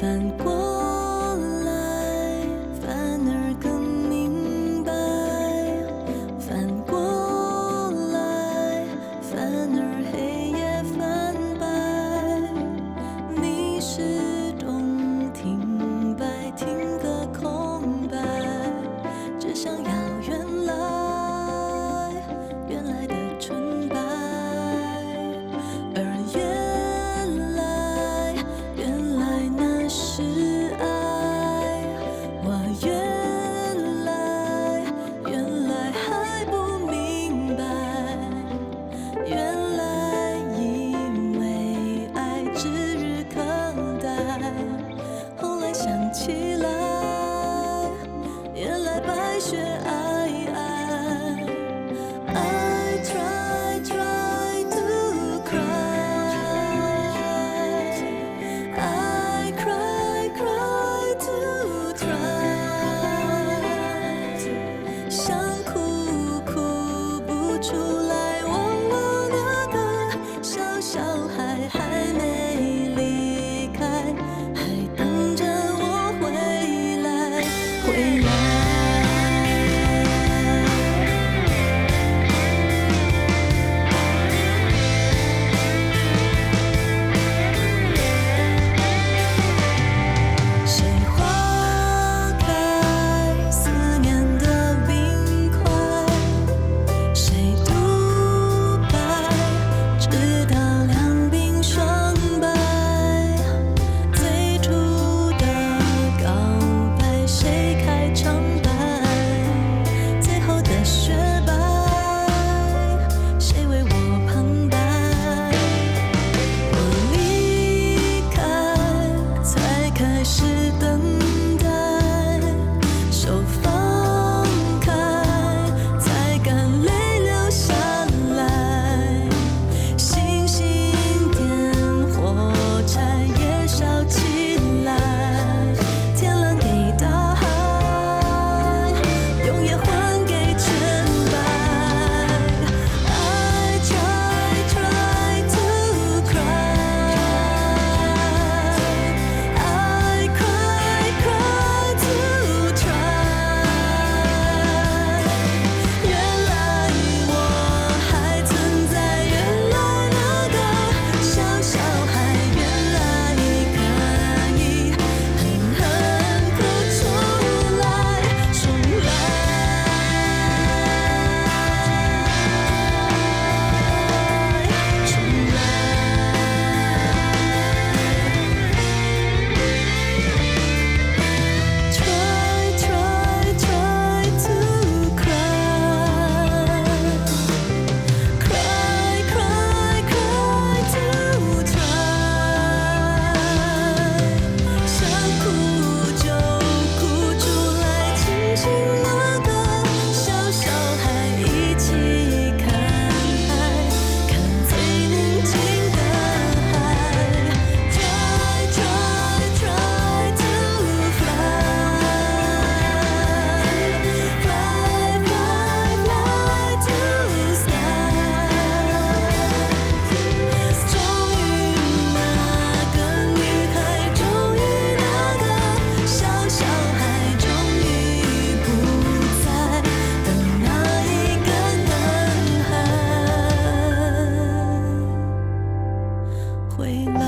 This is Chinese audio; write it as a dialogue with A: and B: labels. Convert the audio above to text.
A: 反过来，反而更明白；反过来，反而黑夜泛白。你是动听白，听个空白，只想要原来的纯白。而原来那是爱，我原来还不明白，原来以为爱指日可待，后来想起来，原来白雪皑皑。I try to cry, I cry to try， 想哭不出来，忘了那个小小孩还没离开，还等着我回来。谁化开思念的冰块，谁独白，直到两鬓霜白。最初的告白，谁开场白？最后的雪白，谁为我旁白？我离开，才开始等待，手放开，才敢泪流下来。星星点火柴也烧起来，天蓝给大海，永远还给全白。I try to cry, I cry to try。原来我还存在，原来那个小小孩，原来可以狠狠哭出来，重来。Try to cry, cry to try。想哭就哭出来，亲亲那个小小孩，一起看海，看最宁静的海。Try to fly, fly to sky。终于那个女孩，终于那个小小孩，终于不再等那一个男孩回来。